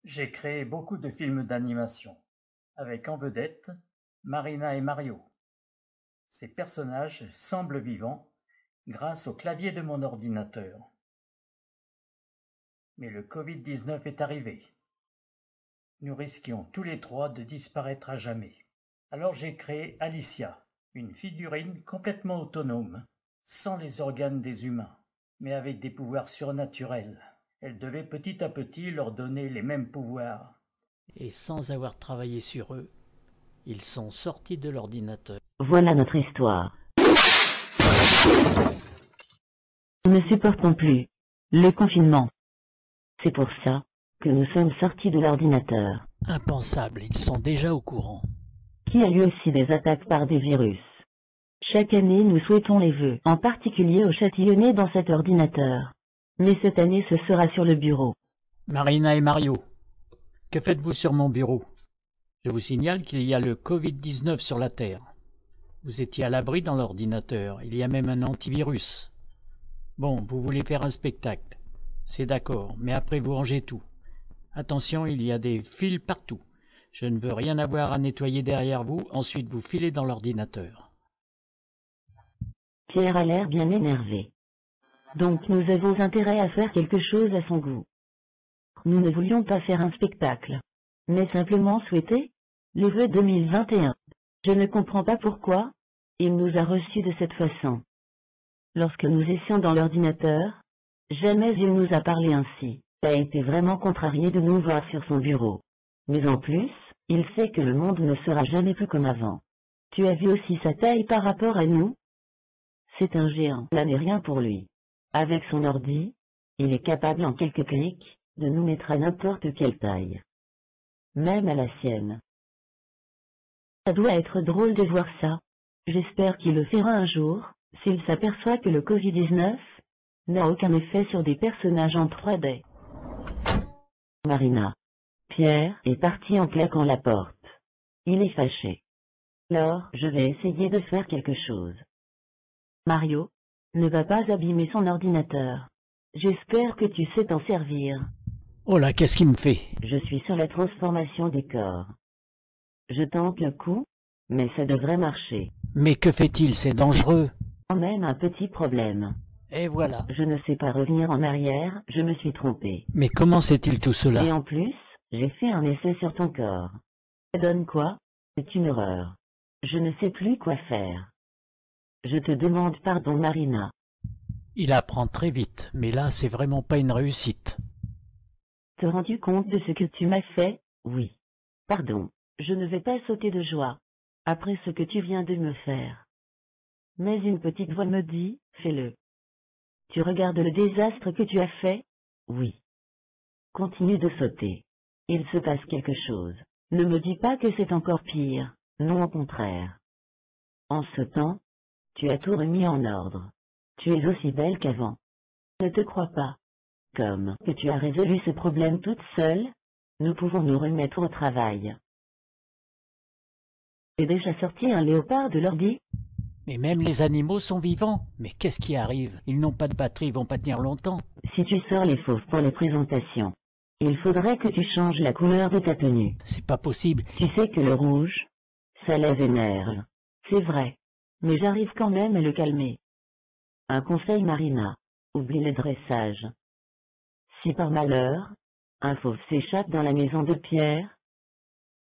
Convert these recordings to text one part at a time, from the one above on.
J'ai créé beaucoup de films d'animation, avec en vedette Marina et Mario. Ces personnages semblent vivants grâce au clavier de mon ordinateur. Mais le Covid-19 est arrivé. Nous risquions tous les trois de disparaître à jamais. Alors j'ai créé Alicia, une figurine complètement autonome, sans les organes des humains, mais avec des pouvoirs surnaturels. Elle devait petit à petit leur donner les mêmes pouvoirs. Et sans avoir travaillé sur eux, ils sont sortis de l'ordinateur. Voilà notre histoire. Nous ne supportons plus le confinement. C'est pour ça que nous sommes sortis de l'ordinateur. Impensable, ils sont déjà au courant. Qui a eu aussi des attaques par des virus. Chaque année nous souhaitons les vœux, en particulier aux châtillonnés dans cet ordinateur. Mais cette année ce sera sur le bureau. Marina et Mario, que faites-vous sur mon bureau? Je vous signale qu'il y a le Covid-19 sur la Terre. Vous étiez à l'abri dans l'ordinateur, il y a même un antivirus. Bon, vous voulez faire un spectacle. C'est d'accord, mais après vous rangez tout. Attention, il y a des fils partout. Je ne veux rien avoir à nettoyer derrière vous, ensuite vous filez dans l'ordinateur. Pierre a l'air bien énervé. Donc nous avons intérêt à faire quelque chose à son goût. Nous ne voulions pas faire un spectacle, mais simplement souhaiter le vœu 2021. Je ne comprends pas pourquoi il nous a reçus de cette façon. Lorsque nous étions dans l'ordinateur, jamais il nous a parlé ainsi. Il a été vraiment contrarié de nous voir sur son bureau. Mais en plus, il sait que le monde ne sera jamais plus comme avant. Tu as vu aussi sa taille par rapport à nous? C'est un géant. Là n'est rien pour lui. Avec son ordi, il est capable en quelques clics de nous mettre à n'importe quelle taille. Même à la sienne. Ça doit être drôle de voir ça. J'espère qu'il le fera un jour, s'il s'aperçoit que le Covid-19 n'a aucun effet sur des personnages en 3D. Marina. Pierre est parti en claquant la porte. Il est fâché. Alors, je vais essayer de faire quelque chose. Mario, ne va pas abîmer son ordinateur. J'espère que tu sais t'en servir. Oh là, qu'est-ce qu'il me fait? Je suis sur la transformation des corps. Je tente le coup, mais ça devrait marcher. Mais que fait-il? C'est dangereux. Quand même un petit problème. Et voilà. Je ne sais pas revenir en arrière, je me suis trompé. Mais comment sait-il tout Et cela? en plus, j'ai fait un essai sur ton corps. Ça donne quoi? C'est une horreur. Je ne sais plus quoi faire. Je te demande pardon, Marina. Il apprend très vite, mais là, c'est vraiment pas une réussite. Te rends-tu compte de ce que tu m'as fait? Oui. Pardon, je ne vais pas sauter de joie, après ce que tu viens de me faire. Mais une petite voix me dit, fais-le. Tu regardes le désastre que tu as fait? Oui. Continue de sauter. Il se passe quelque chose. Ne me dis pas que c'est encore pire, non au contraire. En sautant, tu as tout remis en ordre. Tu es aussi belle qu'avant. Ne te crois pas. Comme que tu as résolu ce problème toute seule, nous pouvons nous remettre au travail. J'ai déjà sorti un léopard de l'ordi? Mais même les animaux sont vivants. Mais qu'est-ce qui arrive? Ils n'ont pas de batterie, ils vont pas tenir longtemps. Si tu sors les fauves pour les présentations, il faudrait que tu changes la couleur de ta tenue. C'est pas possible. Tu sais que le rouge, ça les énerve. C'est vrai. Mais j'arrive quand même à le calmer. Un conseil, Marina. Oublie le dressage. Si par malheur, un fauve s'échappe dans la maison de Pierre,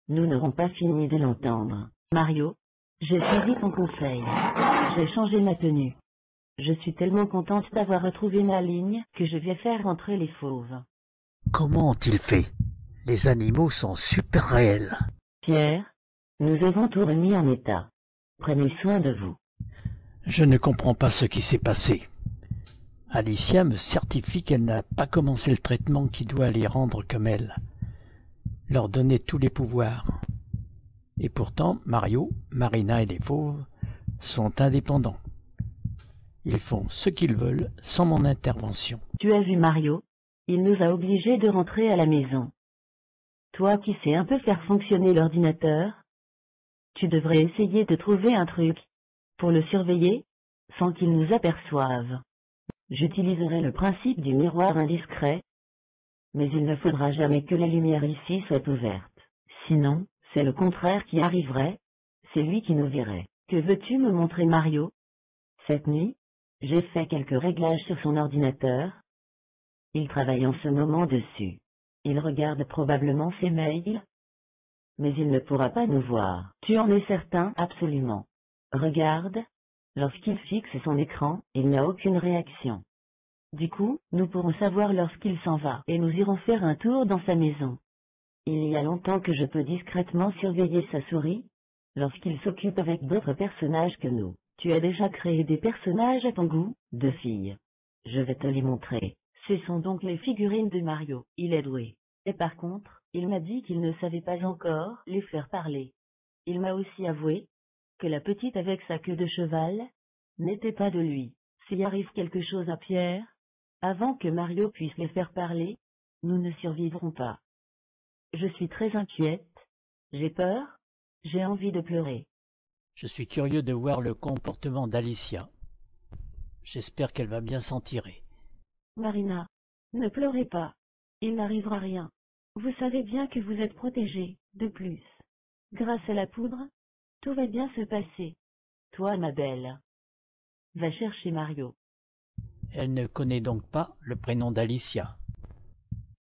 nous n'aurons pas fini de l'entendre. Mario, j'ai suivi ton conseil. J'ai changé ma tenue. Je suis tellement contente d'avoir retrouvé ma ligne que je vais faire rentrer les fauves. Comment ont-ils fait? Les animaux sont super réels. Pierre, nous avons tout remis en état. Prenez soin de vous. Je ne comprends pas ce qui s'est passé. Alicia me certifie qu'elle n'a pas commencé le traitement qui doit les rendre comme elle, leur donner tous les pouvoirs. Et pourtant, Mario, Marina et les fauves sont indépendants. Ils font ce qu'ils veulent sans mon intervention. Tu as vu Mario? Il nous a obligés de rentrer à la maison. Toi qui sais un peu faire fonctionner l'ordinateur, tu devrais essayer de trouver un truc pour le surveiller sans qu'il nous aperçoive. J'utiliserai le principe du miroir indiscret Mais il ne faudra jamais que la lumière ici soit ouverte. Sinon, c'est le contraire qui arriverait. C'est lui qui nous verrait. Que veux-tu me montrer, Mario? Cette nuit, j'ai fait quelques réglages sur son ordinateur. Il travaille en ce moment dessus. Il regarde probablement ses mails. Mais il ne pourra pas nous voir. Tu en es certain? Absolument. Regarde. Lorsqu'il fixe son écran, il n'a aucune réaction. Du coup, nous pourrons savoir lorsqu'il s'en va et nous irons faire un tour dans sa maison. Il y a longtemps que je peux discrètement surveiller sa souris. Lorsqu'il s'occupe avec d'autres personnages que nous. Tu as déjà créé des personnages à ton goût, de fille. Je vais te les montrer. Ce sont donc les figurines de Mario. Il est doué. Et par contre, il m'a dit qu'il ne savait pas encore les faire parler. Il m'a aussi avoué que la petite avec sa queue de cheval n'était pas de lui. S'il arrive quelque chose à Pierre, avant que Mario puisse les faire parler, nous ne survivrons pas. Je suis très inquiète. J'ai peur. J'ai envie de pleurer. Je suis curieux de voir le comportement d'Alicia. J'espère qu'elle va bien s'en tirer. Marina, ne pleurez pas. Il n'arrivera rien. Vous savez bien que vous êtes protégée. De plus, grâce à la poudre, tout va bien se passer. Toi, ma belle, va chercher Mario. Elle ne connaît donc pas le prénom d'Alicia.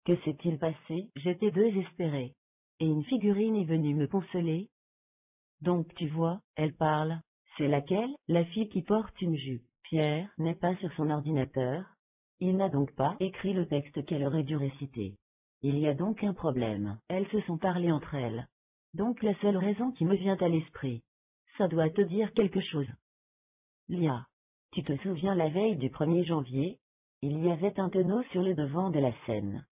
Que s'est-il passé? J'étais désespérée. Et une figurine est venue me consoler. Donc tu vois, elle parle. C'est laquelle? La fille qui porte une jupe. Pierre n'est pas sur son ordinateur. Il n'a donc pas écrit le texte qu'elle aurait dû réciter. Il y a donc un problème. Elles se sont parlé entre elles. Donc la seule raison qui me vient à l'esprit, ça doit te dire quelque chose. Lia, tu te souviens la veille du 1er janvier, il y avait un tonneau sur le devant de la scène.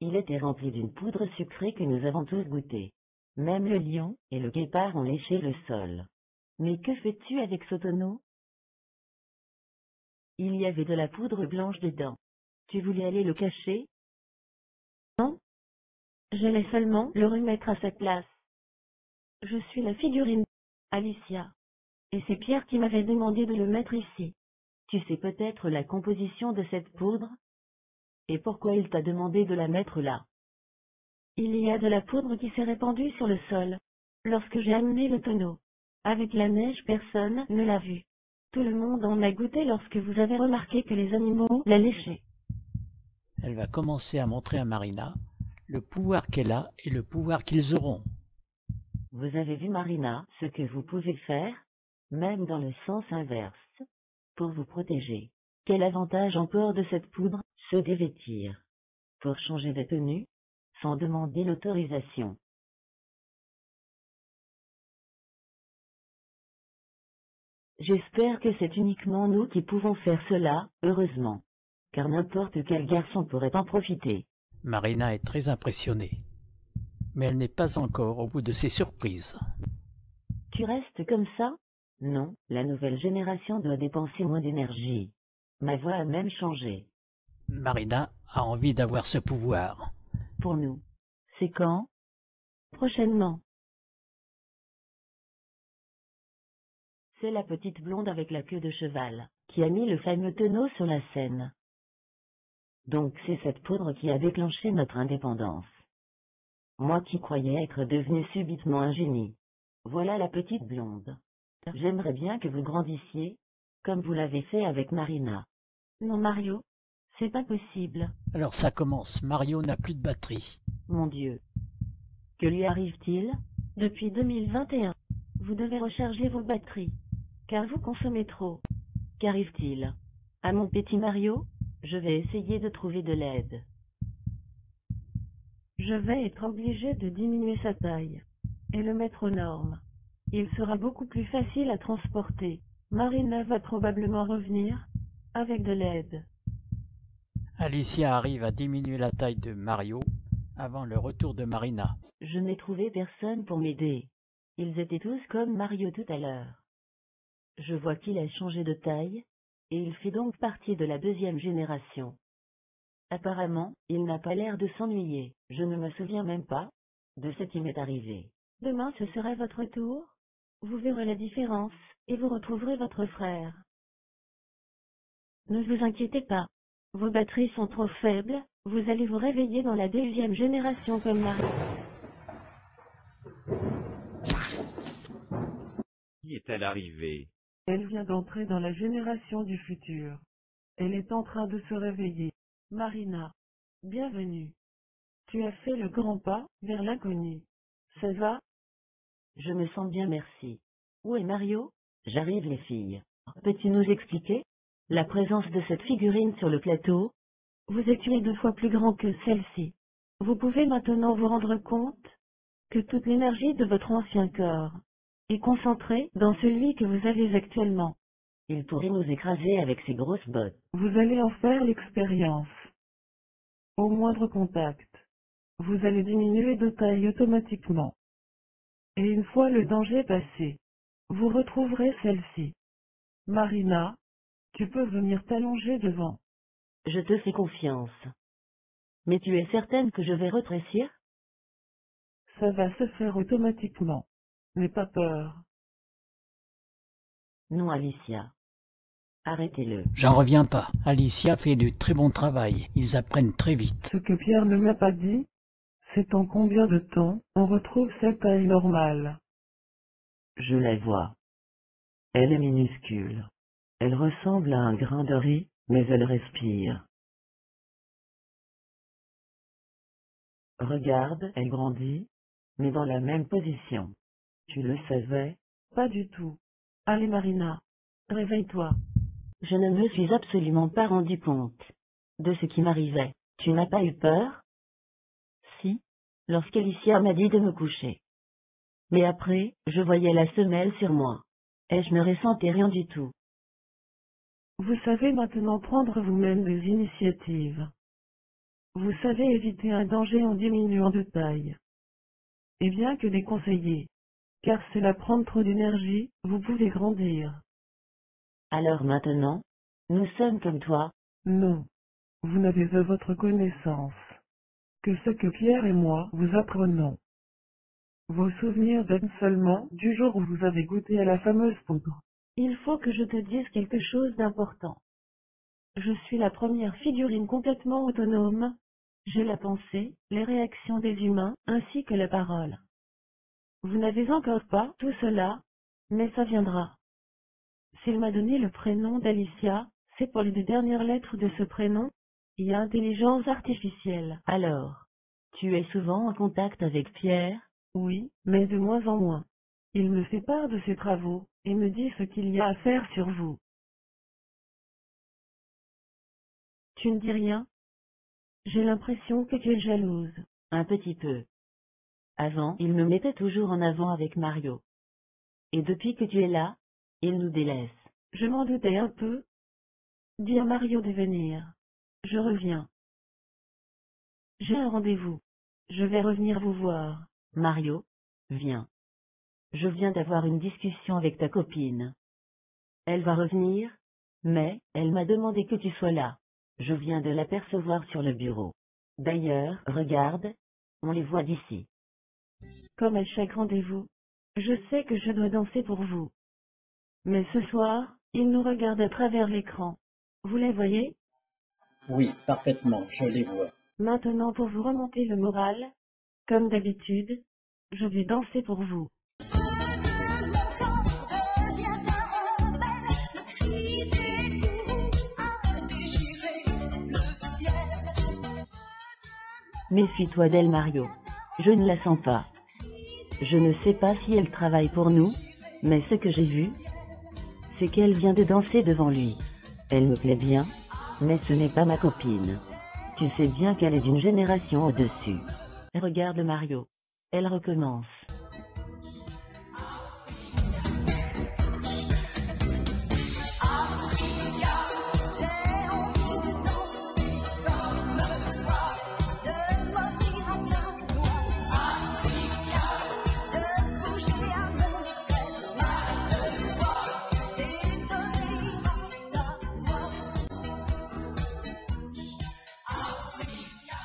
Il était rempli d'une poudre sucrée que nous avons tous goûté. Même le lion et le guépard ont léché le sol. Mais que fais-tu avec ce tonneau? Il y avait de la poudre blanche dedans. Tu voulais aller le cacher? Non. J'allais seulement le remettre à sa place. Je suis la figurine Alicia. Et c'est Pierre qui m'avait demandé de le mettre ici. Tu sais peut-être la composition de cette poudre? Et pourquoi il t'a demandé de la mettre là? Il y a de la poudre qui s'est répandue sur le sol. Lorsque j'ai amené le tonneau. Avec la neige, personne ne l'a vu. Tout le monde en a goûté lorsque vous avez remarqué que les animaux la léchaient. Elle va commencer à montrer à Marina le pouvoir qu'elle a et le pouvoir qu'ils auront. Vous avez vu, Marina, ce que vous pouvez faire, même dans le sens inverse, pour vous protéger. Quel avantage encore de cette poudre? Se dévêtir. Pour changer de tenue, sans demander l'autorisation. J'espère que c'est uniquement nous qui pouvons faire cela, heureusement. Car n'importe quel garçon pourrait en profiter. Marina est très impressionnée. Mais elle n'est pas encore au bout de ses surprises. Tu restes comme ça? Non, la nouvelle génération doit dépenser moins d'énergie. Ma voix a même changé. Marina a envie d'avoir ce pouvoir. Pour nous. C'est quand? Prochainement. C'est la petite blonde avec la queue de cheval, qui a mis le fameux tonneau sur la scène. Donc c'est cette poudre qui a déclenché notre indépendance. Moi qui croyais être devenu subitement un génie. Voilà la petite blonde. J'aimerais bien que vous grandissiez, comme vous l'avez fait avec Marina. Non, Mario, c'est pas possible. Alors ça commence, Mario n'a plus de batterie. Mon Dieu. Que lui arrive-t-il? Depuis 2021, vous devez recharger vos batteries, car vous consommez trop. Qu'arrive-t-il? À mon petit Mario? Je vais essayer de trouver de l'aide. Je vais être obligé de diminuer sa taille et le mettre aux normes. Il sera beaucoup plus facile à transporter. Marina va probablement revenir avec de l'aide. Alicia arrive à diminuer la taille de Mario avant le retour de Marina. Je n'ai trouvé personne pour m'aider. Ils étaient tous comme Mario tout à l'heure. Je vois qu'il a changé de taille, et il fait donc partie de la deuxième génération. Apparemment, il n'a pas l'air de s'ennuyer. Je ne me souviens même pas de ce qui m'est arrivé. Demain ce sera votre tour. Vous verrez la différence, et vous retrouverez votre frère. Ne vous inquiétez pas. Vos batteries sont trop faibles, Vous allez vous réveiller dans la 2e génération comme Marie. Qui est-elle arrivée? Elle vient d'entrer dans la génération du futur. Elle est en train de se réveiller. Marina, bienvenue. Tu as fait le grand pas vers l'inconnu. Ça va? Je me sens bien, merci. Où est Mario? J'arrive, les filles. Peux-tu nous expliquer la présence de cette figurine sur le plateau? Vous êtes 2 fois plus grand que celle-ci. Vous pouvez maintenant vous rendre compte que toute l'énergie de votre ancien corps est concentrée dans celui que vous avez actuellement. Il pourrait nous écraser avec ses grosses bottes. Vous allez en faire l'expérience. Au moindre contact, vous allez diminuer de taille automatiquement. Et une fois le danger passé, vous retrouverez celle-ci. Marina, tu peux venir t'allonger devant. Je te fais confiance. Mais tu es certaine que je vais rétrécir? Ça va se faire automatiquement. N'aie pas peur. Non, Alicia. Arrêtez-le. J'en reviens pas. Alicia fait du très bon travail. Ils apprennent très vite. Ce que Pierre ne m'a pas dit, c'est en combien de temps on retrouve sa taille normale. Je la vois. Elle est minuscule. Elle ressemble à un grain de riz, mais elle respire. Regarde, elle grandit, mais dans la même position. Tu le savais? Pas du tout. Allez Marina, réveille-toi. Je ne me suis absolument pas rendu compte de ce qui m'arrivait. Tu n'as pas eu peur? Si, lorsqu'Alicia m'a dit de me coucher. Mais après, je voyais la semelle sur moi. Et je ne ressentais rien du tout. Vous savez maintenant prendre vous-même des initiatives. Vous savez éviter un danger en diminuant de taille. Et bien que déconseillé, car cela prend trop d'énergie, vous pouvez grandir. Alors maintenant, nous sommes comme toi. Non, vous n'avez à votre connaissance que ce que Pierre et moi vous apprenons. Vos souvenirs datent seulement du jour où vous avez goûté à la fameuse poudre. Il faut que je te dise quelque chose d'important. Je suis la première figurine complètement autonome. J'ai la pensée, les réactions des humains, ainsi que la parole. Vous n'avez encore pas tout cela, mais ça viendra. S'il m'a donné le prénom d'Alicia, c'est pour les 2 dernières lettres de ce prénom. Il y a intelligence artificielle. Alors, tu es souvent en contact avec Pierre? Oui, mais de moins en moins. Il me fait part de ses travaux, et me dit ce qu'il y a à faire sur vous. Tu ne dis rien? J'ai l'impression que tu es jalouse. Un petit peu. Avant, il me mettait toujours en avant avec Mario. Et depuis que tu es là, il nous délaisse. Je m'en doutais un peu. Dis à Mario de venir. Je reviens. J'ai un rendez-vous. Je vais revenir vous voir. Mario, viens. Je viens d'avoir une discussion avec ta copine. Elle va revenir, mais elle m'a demandé que tu sois là. Je viens de l'apercevoir sur le bureau. D'ailleurs, regarde, on les voit d'ici. Comme à chaque rendez-vous, je sais que je dois danser pour vous. Mais ce soir, ils nous regardent à travers l'écran. Vous les voyez? Oui, parfaitement, je les vois. Maintenant, pour vous remonter le moral, comme d'habitude, je vais danser pour vous. Méfie-toi d'elle, Mario. Je ne la sens pas. Je ne sais pas si elle travaille pour nous, mais ce que j'ai vu, c'est qu'elle vient de danser devant lui. Elle me plaît bien, mais ce n'est pas ma copine. Tu sais bien qu'elle est d'une génération au-dessus. Regarde Mario. Elle recommence.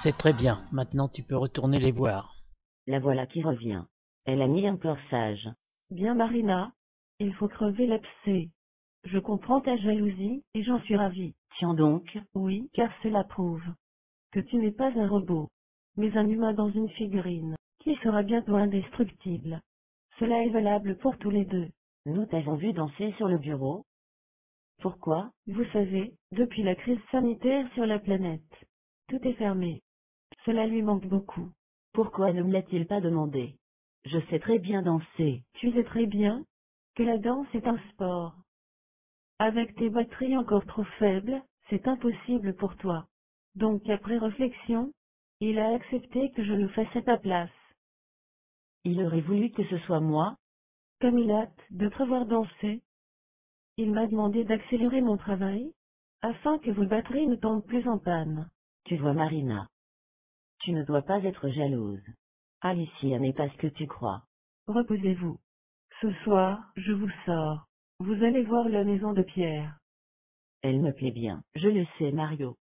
C'est très bien. Maintenant, tu peux retourner les voir. La voilà qui revient. Elle a mis un corsage. Bien Marina, il faut crever l'abcès. Je comprends ta jalousie, et j'en suis ravie. Tiens donc. Oui, car cela prouve que tu n'es pas un robot, mais un humain dans une figurine, qui sera bientôt indestructible. Cela est valable pour tous les deux. Nous t'avons vu danser sur le bureau. Pourquoi? Vous savez, depuis la crise sanitaire sur la planète, tout est fermé. Cela lui manque beaucoup. Pourquoi ne me l'a-t-il pas demandé? Je sais très bien danser. Tu sais très bien que la danse est un sport. Avec tes batteries encore trop faibles, c'est impossible pour toi. Donc après réflexion, il a accepté que je le fasse à ta place. Il aurait voulu que ce soit moi? Comme il a hâte de te revoir danser, il m'a demandé d'accélérer mon travail, afin que vos batteries ne tombent plus en panne. Tu vois Marina. Tu ne dois pas être jalouse. Alicia n'est pas ce que tu crois. Reposez-vous. Ce soir, je vous sors. Vous allez voir la maison de Pierre. Elle me plaît bien. Je le sais, Mario.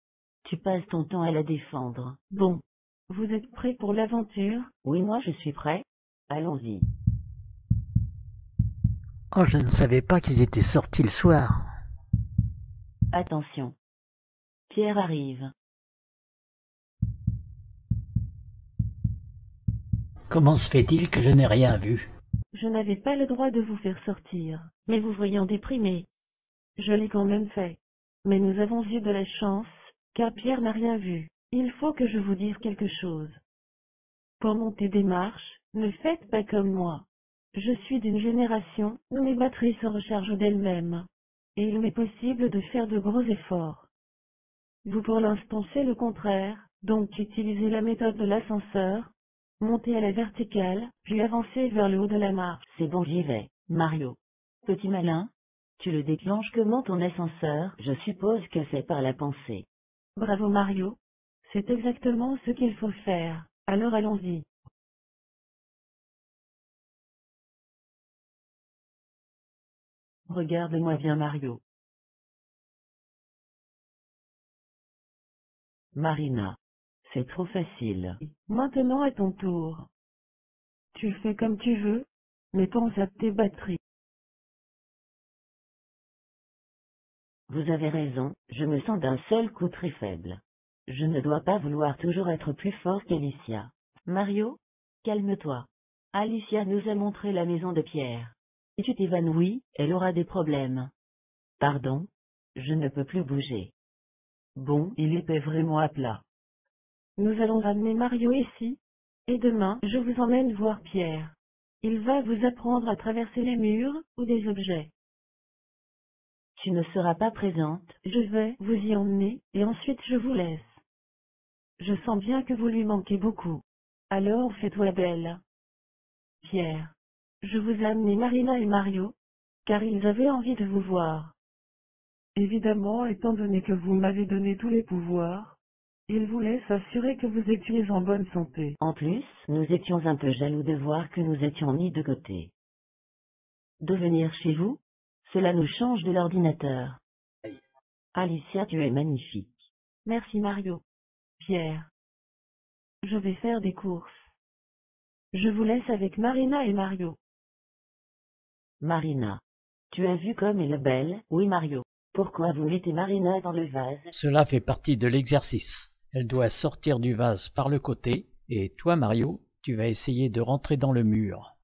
Tu passes ton temps à la défendre. Bon. Vous êtes prêts pour l'aventure? Oui, moi je suis prêt. Allons-y. Oh, je ne savais pas qu'ils étaient sortis le soir. Attention. Pierre arrive. Comment se fait-il que je n'ai rien vu? Je n'avais pas le droit de vous faire sortir, mais vous voyant déprimé. Je l'ai quand même fait. Mais nous avons eu de la chance, car Pierre n'a rien vu. Il faut que je vous dise quelque chose. Pour monter des marches, ne faites pas comme moi. Je suis d'une génération où mes batteries se rechargent d'elles-mêmes. Et il m'est possible de faire de gros efforts. Vous pour l'instant c'est le contraire, donc utilisez la méthode de l'ascenseur, montez à la verticale, puis avancez vers le haut de la marche. C'est bon, j'y vais. Mario. Petit malin. Tu le déclenches comment ton ascenseur? Je suppose que c'est par la pensée. Bravo Mario. C'est exactement ce qu'il faut faire. Alors allons-y. Regarde-moi bien Mario. Marina. C'est trop facile. Maintenant à ton tour. Tu fais comme tu veux, mais pense à tes batteries. Vous avez raison, je me sens d'un seul coup très faible. Je ne dois pas vouloir toujours être plus fort qu'Alicia. Mario, calme-toi. Alicia nous a montré la maison de Pierre. Si tu t'évanouis, elle aura des problèmes. Pardon? Je ne peux plus bouger. Bon, il était vraiment à plat. Nous allons ramener Mario ici, et demain je vous emmène voir Pierre. Il va vous apprendre à traverser les murs ou des objets. Tu ne seras pas présente? Je vais vous y emmener, et ensuite je vous laisse. Je sens bien que vous lui manquez beaucoup. Alors fais-toi belle. Pierre. Je vous ai amené Marina et Mario, car ils avaient envie de vous voir. Évidemment, étant donné que vous m'avez donné tous les pouvoirs, ils voulaient s'assurer que vous étiez en bonne santé. En plus, nous étions un peu jaloux de voir que nous étions mis de côté. De venir chez vous? Cela nous change de l'ordinateur. Alicia, tu es magnifique. Merci Mario. Pierre. Je vais faire des courses. Je vous laisse avec Marina et Mario. Marina. Tu as vu comme elle est belle? Oui Mario. Pourquoi vous mettez Marina dans le vase? Cela fait partie de l'exercice. Elle doit sortir du vase par le côté, et toi Mario, tu vas essayer de rentrer dans le mur.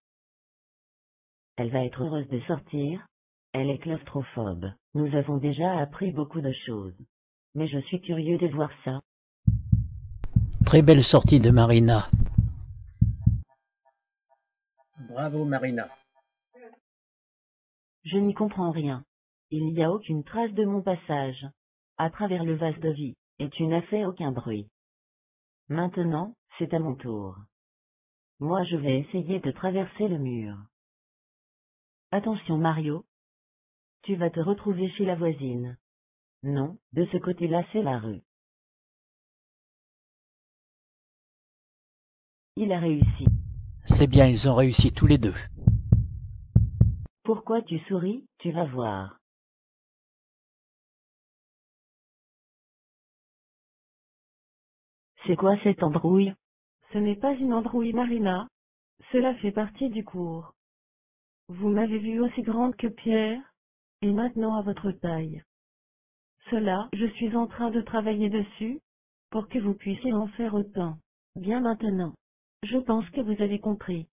Elle va être heureuse de sortir. Elle est claustrophobe. Nous avons déjà appris beaucoup de choses. Mais je suis curieux de voir ça. Très belle sortie de Marina. Bravo Marina. Je n'y comprends rien. Il n'y a aucune trace de mon passage à travers le vase de vie, et tu n'as fait aucun bruit. Maintenant, c'est à mon tour. Moi je vais essayer de traverser le mur. Attention Mario. Tu vas te retrouver chez la voisine. Non, de ce côté-là c'est la rue. Il a réussi. C'est bien, ils ont réussi tous les deux. Pourquoi tu souris? Tu vas voir. C'est quoi cette embrouille? Ce n'est pas une embrouille Marina. Cela fait partie du cours. Vous m'avez vue aussi grande que Pierre, et maintenant à votre taille. Cela, je suis en train de travailler dessus, pour que vous puissiez en faire autant. Bien maintenant. Je pense que vous avez compris.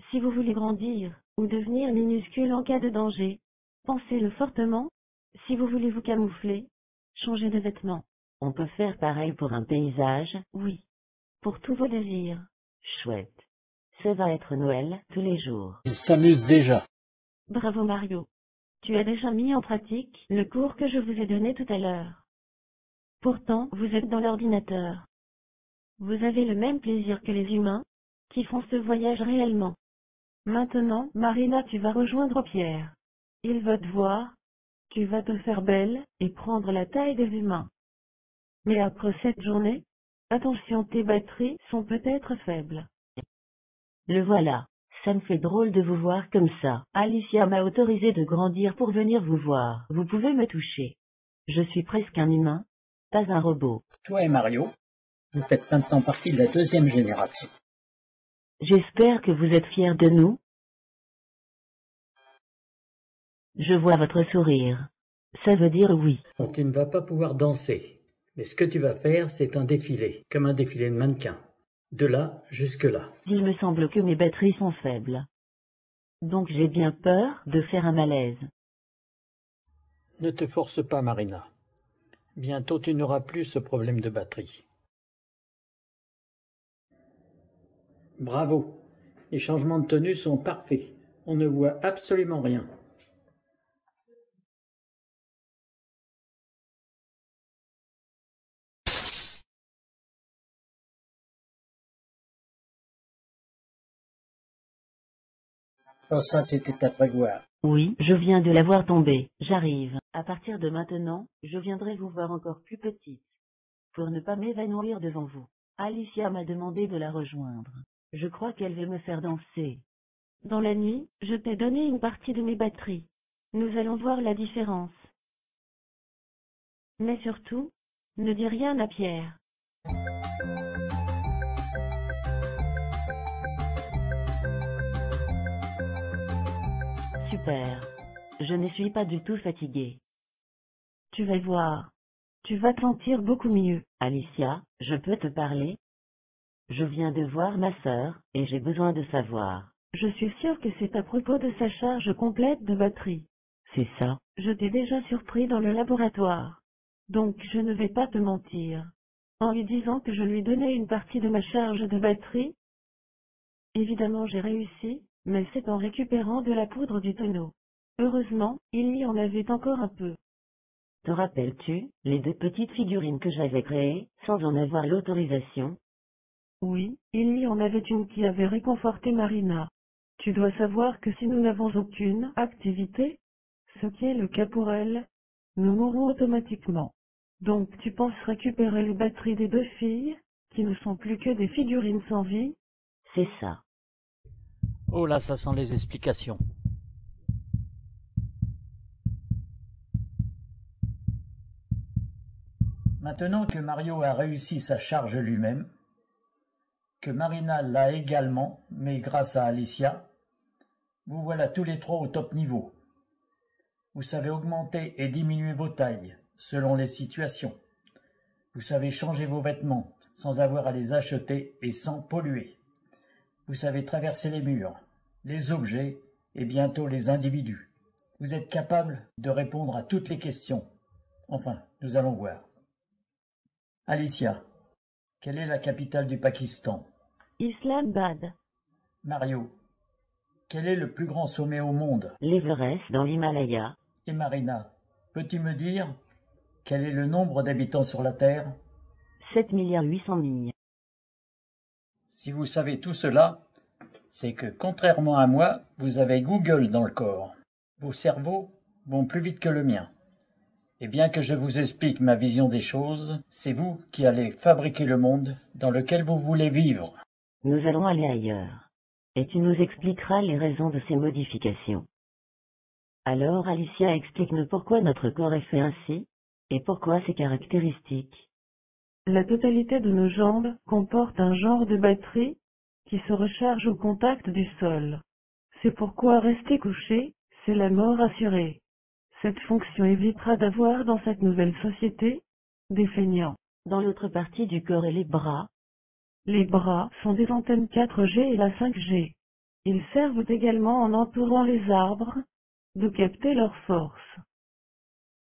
Si vous voulez grandir, ou devenir minuscule en cas de danger, pensez-le fortement. Si vous voulez vous camoufler, changez de vêtements. On peut faire pareil pour un paysage, oui. Pour tous vos désirs. Chouette. Ça va être Noël, tous les jours. Il s'amuse déjà. Bravo Mario. Tu as déjà mis en pratique le cours que je vous ai donné tout à l'heure. Pourtant, vous êtes dans l'ordinateur. Vous avez le même plaisir que les humains, qui font ce voyage réellement. Maintenant, Marina, tu vas rejoindre Pierre. Il va te voir, tu vas te faire belle, et prendre la taille des humains. Mais après cette journée, attention, tes batteries sont peut-être faibles. Le voilà. Ça me fait drôle de vous voir comme ça. Alicia m'a autorisé de grandir pour venir vous voir. Vous pouvez me toucher. Je suis presque un humain, pas un robot. Toi et Mario, vous faites maintenant partie de la deuxième génération. J'espère que vous êtes fiers de nous. Je vois votre sourire. Ça veut dire oui. Bon, tu ne vas pas pouvoir danser, mais ce que tu vas faire, c'est un défilé, comme un défilé de mannequins. De là jusque là. Il me semble que mes batteries sont faibles. Donc j'ai bien peur de faire un malaise. Ne te force pas, Marina. Bientôt tu n'auras plus ce problème de batterie. Bravo. Les changements de tenue sont parfaits. On ne voit absolument rien. Oh, ça, c'était à prévoir. Oui, je viens de la voir tomber. J'arrive. À partir de maintenant, je viendrai vous voir encore plus petite. Pour ne pas m'évanouir devant vous. Alicia m'a demandé de la rejoindre. Je crois qu'elle veut me faire danser. Dans la nuit, je t'ai donné une partie de mes batteries. Nous allons voir la différence. Mais surtout, ne dis rien à Pierre. Super. Je ne suis pas du tout fatiguée. Tu vas voir. Tu vas te sentir beaucoup mieux. Alicia, je peux te parler? Je viens de voir ma sœur, et j'ai besoin de savoir. Je suis sûre que c'est à propos de sa charge complète de batterie. C'est ça. Je t'ai déjà surpris dans le laboratoire. Donc je ne vais pas te mentir. En lui disant que je lui donnais une partie de ma charge de batterie. Évidemment j'ai réussi, mais c'est en récupérant de la poudre du tonneau. Heureusement, il y en avait encore un peu. Te rappelles-tu, les deux petites figurines que j'avais créées, sans en avoir l'autorisation? Oui, il y en avait une qui avait réconforté Marina. Tu dois savoir que si nous n'avons aucune activité, ce qui est le cas pour elle, nous mourrons automatiquement. Donc tu penses récupérer les batteries des deux filles, qui ne sont plus que des figurines sans vie? C'est ça. Oh là, ça sent les explications. Maintenant que Mario a réussi sa charge lui-même, que Marina l'a également, mais grâce à Alicia, vous voilà tous les trois au top niveau. Vous savez augmenter et diminuer vos tailles, selon les situations. Vous savez changer vos vêtements, sans avoir à les acheter et sans polluer. Vous savez traverser les murs, les objets et bientôt les individus. Vous êtes capable de répondre à toutes les questions. Enfin, nous allons voir. Alicia, quelle est la capitale du Pakistan? Islamabad. Mario, quel est le plus grand sommet au monde? L'Everest dans l'Himalaya. Et Marina, peux-tu me dire quel est le nombre d'habitants sur la Terre? 7,8 milliards. Si vous savez tout cela, c'est que, contrairement à moi, vous avez Google dans le corps. Vos cerveaux vont plus vite que le mien. Et bien que je vous explique ma vision des choses, c'est vous qui allez fabriquer le monde dans lequel vous voulez vivre. Nous allons aller ailleurs. Et tu nous expliqueras les raisons de ces modifications. Alors Alicia, explique-nous pourquoi notre corps est fait ainsi, et pourquoi ses caractéristiques. La totalité de nos jambes comporte un genre de batterie qui se recharge au contact du sol. C'est pourquoi rester couché, c'est la mort assurée. Cette fonction évitera d'avoir dans cette nouvelle société des feignants. Dans l'autre partie du corps et les bras. Les bras sont des antennes 4G et la 5G. Ils servent également en entourant les arbres, de capter leur force.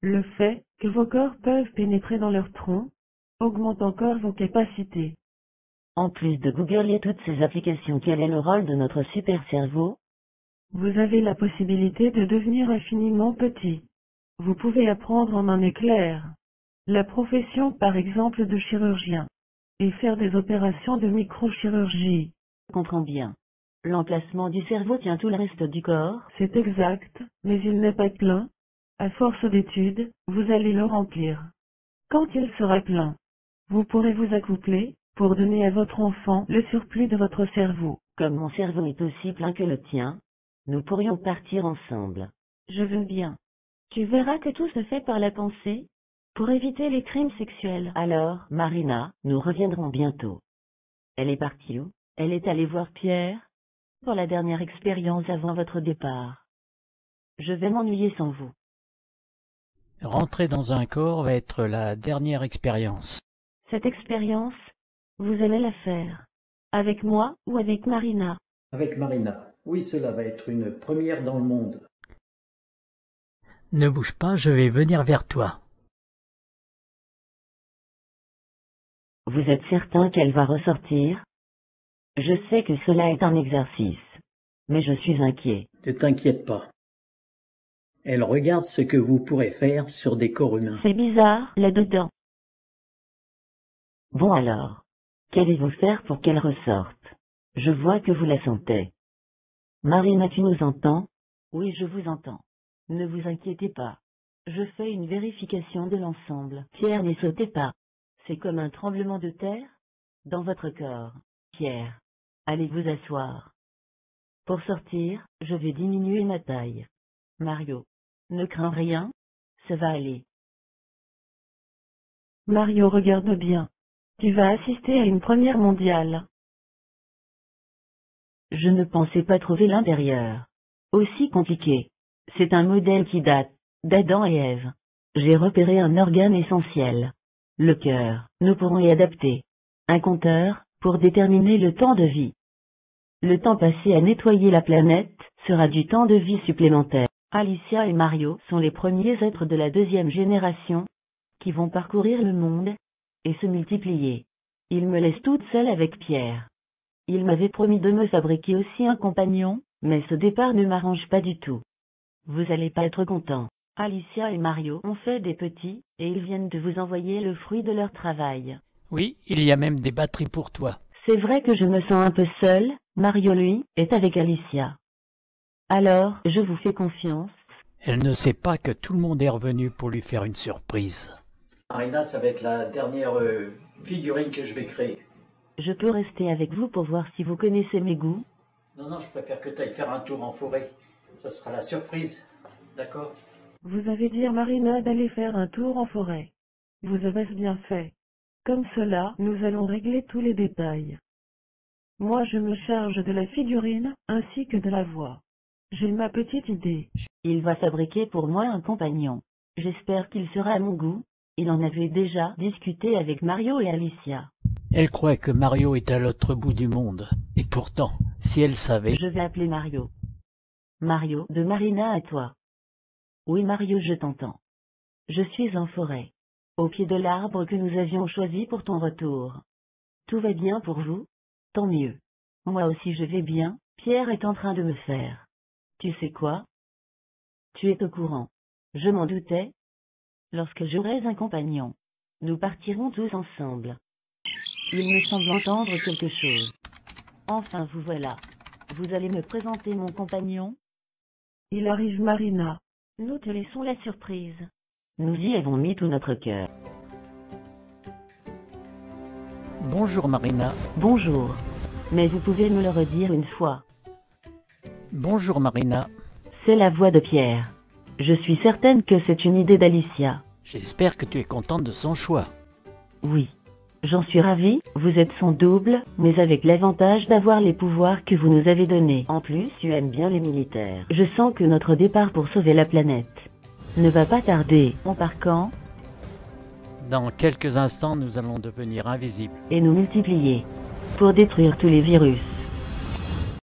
Le fait que vos corps peuvent pénétrer dans leur tronc augmente encore vos capacités. En plus de Google et toutes ces applications, quel est le rôle de notre super cerveau? Vous avez la possibilité de devenir infiniment petit. Vous pouvez apprendre en un éclair la profession par exemple de chirurgien et faire des opérations de microchirurgie. Je comprends bien. L'emplacement du cerveau tient tout le reste du corps. C'est exact, mais il n'est pas plein. À force d'études, vous allez le remplir. Quand il sera plein, vous pourrez vous accoupler pour donner à votre enfant le surplus de votre cerveau. Comme mon cerveau est aussi plein que le tien, nous pourrions partir ensemble. Je veux bien. Tu verras que tout se fait par la pensée, pour éviter les crimes sexuels. Alors, Marina, nous reviendrons bientôt. Elle est partie où? Elle est allée voir Pierre pour la dernière expérience avant votre départ. Je vais m'ennuyer sans vous. Rentrer dans un corps va être la dernière expérience. Cette expérience, vous allez la faire. Avec moi ou avec Marina? Avec Marina. Oui, cela va être une première dans le monde. Ne bouge pas, je vais venir vers toi. Vous êtes certain qu'elle va ressortir? Je sais que cela est un exercice, mais je suis inquiet. Ne t'inquiète pas. Elle regarde ce que vous pourrez faire sur des corps humains. C'est bizarre, là-dedans. Bon alors, qu'allez-vous faire pour qu'elle ressorte? Je vois que vous la sentez. Marina, tu nous entends? Oui, je vous entends. Ne vous inquiétez pas. Je fais une vérification de l'ensemble. Pierre, n'y sautez pas. C'est comme un tremblement de terre dans votre corps. Pierre, allez vous asseoir. Pour sortir, je vais diminuer ma taille. Mario, ne crains rien, ça va aller. Mario, regarde bien. Tu vas assister à une première mondiale. Je ne pensais pas trouver l'intérieur aussi compliqué. C'est un modèle qui date d'Adam et Ève. J'ai repéré un organe essentiel. Le cœur. Nous pourrons y adapter un compteur pour déterminer le temps de vie. Le temps passé à nettoyer la planète sera du temps de vie supplémentaire. Alicia et Mario sont les premiers êtres de la deuxième génération qui vont parcourir le monde et se multiplier. Ils me laissent toute seule avec Pierre. Il m'avait promis de me fabriquer aussi un compagnon, mais ce départ ne m'arrange pas du tout. Vous allez pas être content. Alicia et Mario ont fait des petits, et ils viennent de vous envoyer le fruit de leur travail. Oui, il y a même des batteries pour toi. C'est vrai que je me sens un peu seule, Mario lui, est avec Alicia. Alors, je vous fais confiance. Elle ne sait pas que tout le monde est revenu pour lui faire une surprise. Marina, ça va être la dernière figurine que je vais créer. Je peux rester avec vous pour voir si vous connaissez mes goûts? Non, je préfère que tu ailles faire un tour en forêt. Ça sera la surprise, d'accord? Vous avez dit à Marina d'aller faire un tour en forêt. Vous avez bien fait. Comme cela, nous allons régler tous les détails. Moi, je me charge de la figurine, ainsi que de la voix. J'ai ma petite idée. Il va fabriquer pour moi un compagnon. J'espère qu'il sera à mon goût. Il en avait déjà discuté avec Mario et Alicia. Elle croit que Mario est à l'autre bout du monde. Et pourtant, si elle savait... Je vais appeler Mario. Mario, de Marina à toi. Oui Mario, je t'entends. Je suis en forêt, au pied de l'arbre que nous avions choisi pour ton retour. Tout va bien pour vous? Tant mieux. Moi aussi je vais bien. Pierre est en train de me faire. Tu sais quoi? Tu es au courant. Je m'en doutais. Lorsque j'aurai un compagnon, nous partirons tous ensemble. Il me semble entendre quelque chose. Enfin vous voilà. Vous allez me présenter mon compagnon? Il arrive Marina. Nous te laissons la surprise. Nous y avons mis tout notre cœur. Bonjour Marina. Bonjour. Mais vous pouvez me le redire une fois. Bonjour Marina. C'est la voix de Pierre. Je suis certaine que c'est une idée d'Alicia. J'espère que tu es contente de son choix. Oui. J'en suis ravie, vous êtes son double, mais avec l'avantage d'avoir les pouvoirs que vous nous avez donnés. En plus, tu aimes bien les militaires. Je sens que notre départ pour sauver la planète ne va pas tarder. On part quand? Dans quelques instants, nous allons devenir invisibles. Et nous multiplier. Pour détruire tous les virus.